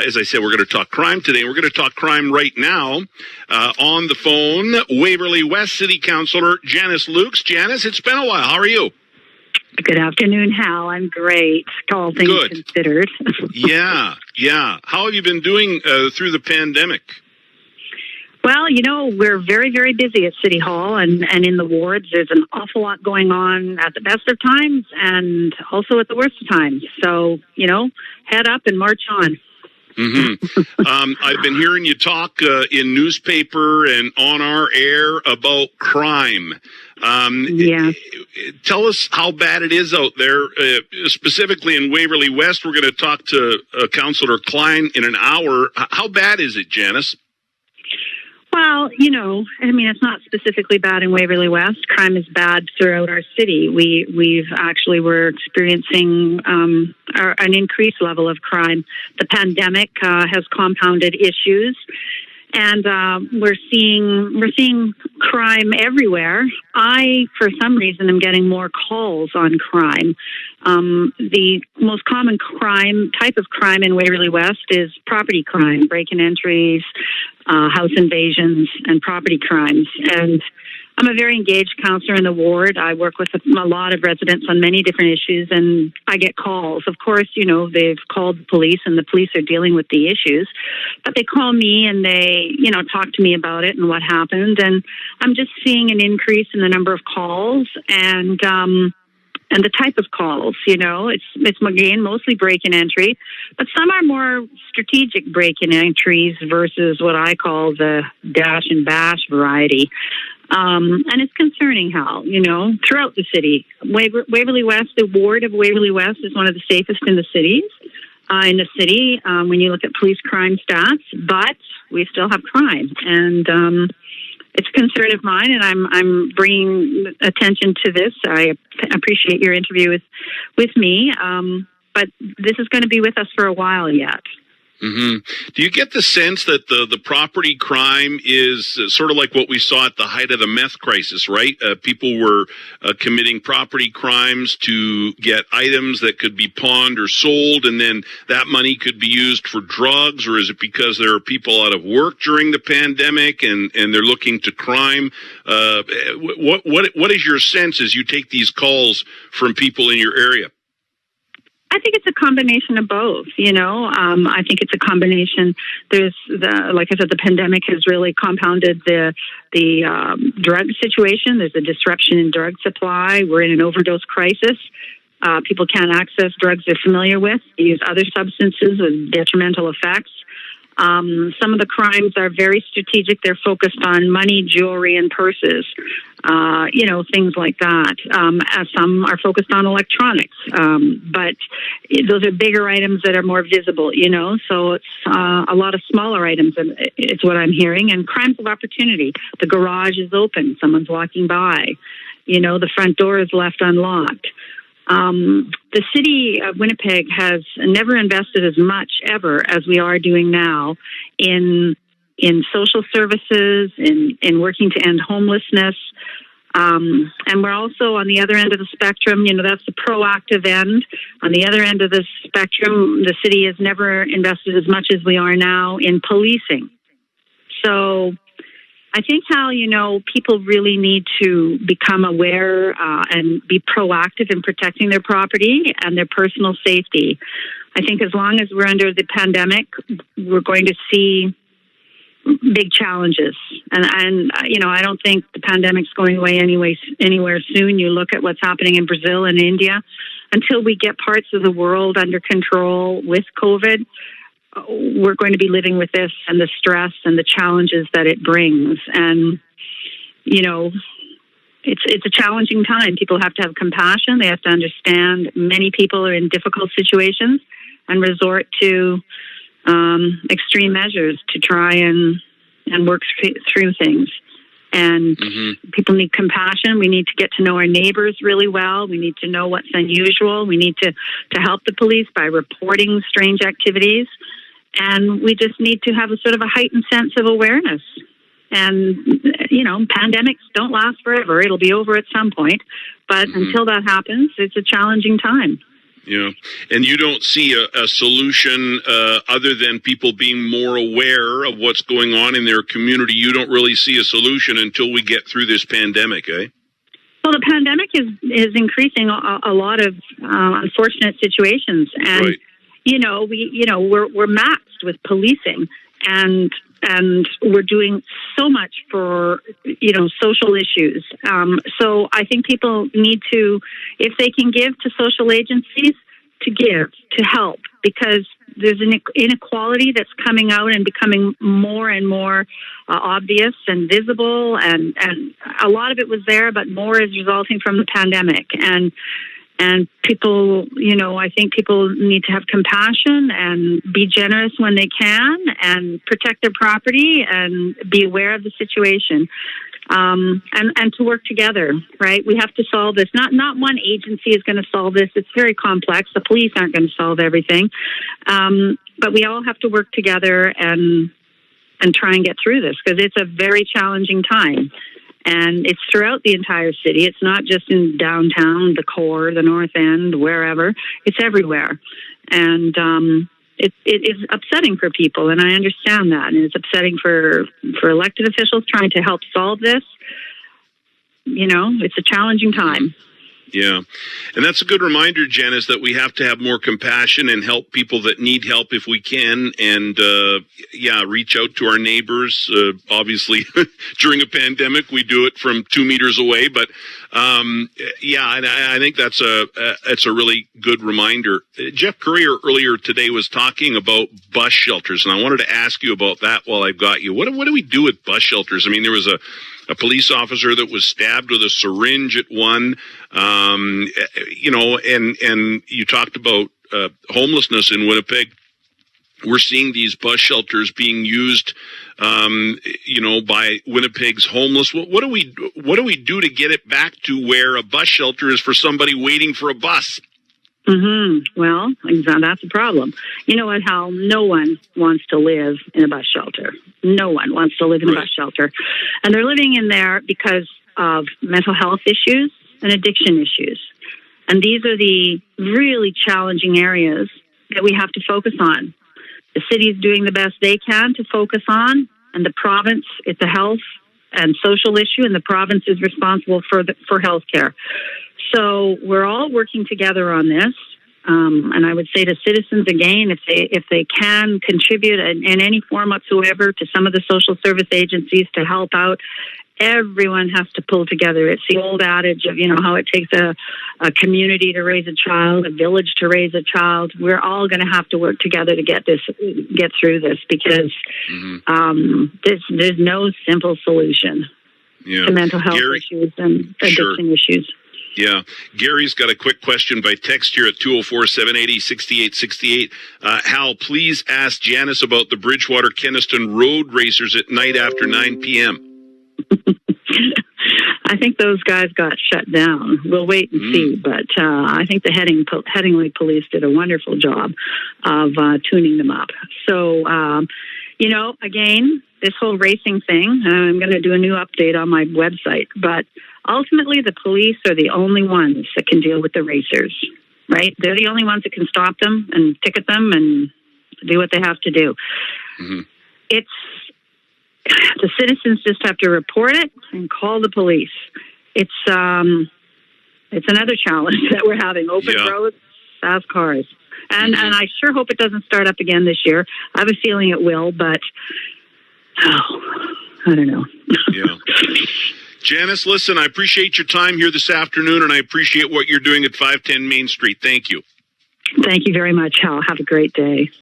As I said, we're going to talk crime today. We're going to talk crime right now. On the phone, Waverly West City Councilor Janice Lukes. Janice, it's been a while. How are you? Good afternoon, Hal. I'm great, all things considered. Yeah. How have you been doing through the pandemic? Well, we're very, very busy at City Hall and in the wards. There's an awful lot going on at the best of times and also at the worst of times. So, head up and march on. I've been hearing you talk in newspaper and on our air about crime. Tell us how bad it is out there, specifically in Waverly West. We're going to talk to Councillor Klein in an hour. How bad is it, Janice? Well, it's not specifically bad in Waverly West. Crime is bad throughout our city. We're experiencing an increased level of crime. The pandemic has compounded issues, and we're seeing crime everywhere. I, for some reason, am getting more calls on crime. The most common type of crime in Waverly West is property crime, break-in entries, house invasions, and property crimes. And I'm a very engaged counselor in the ward. I work with a lot of residents on many different issues, and I get calls. Of course, they've called the police, and the police are dealing with the issues. But they call me, and they, talk to me about it and what happened. And I'm just seeing an increase in the number of calls and the type of calls. It's again mostly break-in entry, but some are more strategic break-in entries versus what I call the dash and bash variety. And it's concerning how, throughout the city. Waverly West, the ward of Waverly West is one of the safest in the city, when you look at police crime stats, but we still have crime. And it's a concern of mine, and I'm bringing attention to this. I appreciate your interview with me, but this is going to be with us for a while yet. Do you get the sense that the property crime is sort of like what we saw at the height of the meth crisis, right? People were committing property crimes to get items that could be pawned or sold, and then that money could be used for drugs, or is it because there are people out of work during the pandemic and they're looking to crime? What is your sense as you take these calls from people in your area? I think it's a combination of both, I think it's a combination. Like I said, the pandemic has really compounded the drug situation. There's a disruption in drug supply. We're in an overdose crisis. People can't access drugs they're familiar with. They use other substances with detrimental effects. Some of the crimes are very strategic. They're focused on money, jewelry, and purses, things like that. As some are focused on electronics, but those are bigger items that are more visible, so it's a lot of smaller items, and it's what I'm hearing. And crimes of opportunity. The garage is open. Someone's walking by. The front door is left unlocked. The city of Winnipeg has never invested as much ever as we are doing now in social services, in working to end homelessness. And we're also on the other end of the spectrum, that's the proactive end. On the other end of the spectrum, the city has never invested as much as we are now in policing. So I think how, people really need to become aware and be proactive in protecting their property and their personal safety. I think as long as we're under the pandemic, we're going to see big challenges. And I don't think the pandemic's going away anywhere soon. You look at what's happening in Brazil and India. Until we get parts of the world under control with COVID, we're going to be living with this and the stress and the challenges that it brings. And, it's a challenging time. People have to have compassion. They have to understand many people are in difficult situations and resort to extreme measures to try and work through things. And people need compassion. We need to get to know our neighbors really well. We need to know what's unusual. We need to help the police by reporting strange activities. And we just need to have a sort of a heightened sense of awareness. And, pandemics don't last forever. It'll be over at some point. But until that happens, it's a challenging time. Yeah, and you don't see a solution other than people being more aware of what's going on in their community. You don't really see a solution until we get through this pandemic, eh? Well, the pandemic is increasing a lot of unfortunate situations, and Right. we're maxed with policing, and we're doing so much for social issues. So I think people need to, if they can give to social agencies, to help, because there's an inequality that's coming out and becoming more and more obvious and visible, and a lot of it was there, but more is resulting from the pandemic. And people, I think people need to have compassion and be generous when they can, and protect their property and be aware of the situation. And to work together, right? We have to solve this. Not one agency is going to solve this. It's very complex. The police aren't going to solve everything. But we all have to work together and try and get through this, because it's a very challenging time. And it's throughout the entire city. It's not just in downtown, the core, the North End, wherever. It's everywhere. And it is upsetting for people, and I understand that. And it's upsetting for elected officials trying to help solve this. It's a challenging time. Yeah. And that's a good reminder, Janice, that we have to have more compassion and help people that need help if we can. And, reach out to our neighbors. Obviously, during a pandemic, we do it from 2 meters away. But, and I think it's a really good reminder. Jeff Courier earlier today was talking about bus shelters, and I wanted to ask you about that while I've got you. What do we do with bus shelters? I mean, there was a police officer that was stabbed with a syringe at one, and you talked about homelessness in Winnipeg. We're seeing these bus shelters being used, by Winnipeg's homeless. What do we do to get it back to where a bus shelter is for somebody waiting for a bus? Mm-hmm. Well, that's a problem. You know what, Hal? No one wants to live in a bus shelter. No one wants to live in a bus shelter. And they're living in there because of mental health issues and addiction issues. And these are the really challenging areas that we have to focus on. The city's doing the best they can to focus on, and the province, it's a health and social issue, and the province is responsible for health care. So we're all working together on this, and I would say to citizens again, if they can contribute in any form whatsoever to some of the social service agencies to help out, everyone has to pull together. It's the old adage of how it takes a community to raise a child, a village to raise a child. We're all going to have to work together to get through this, because there's no simple solution to mental health issues and addiction issues. Yeah. Gary's got a quick question by text here at 204-780-6868. Hal, please ask Janice about the Bridgewater-Kenaston road racers at night after 9 p.m. I think those guys got shut down. We'll wait and see. But I think the Headingley police did a wonderful job of tuning them up. So, again, this whole racing thing, I'm going to do a new update on my website. But ultimately, the police are the only ones that can deal with the racers, right? They're the only ones that can stop them and ticket them and do what they have to do. Mm-hmm. The citizens just have to report it and call the police. It's another challenge that we're having. Open roads, fast cars. And I sure hope it doesn't start up again this year. I have a feeling it will, but I don't know. Yeah. Janice, listen, I appreciate your time here this afternoon, and I appreciate what you're doing at 510 Main Street. Thank you. Thank you very much, Hal. Have a great day.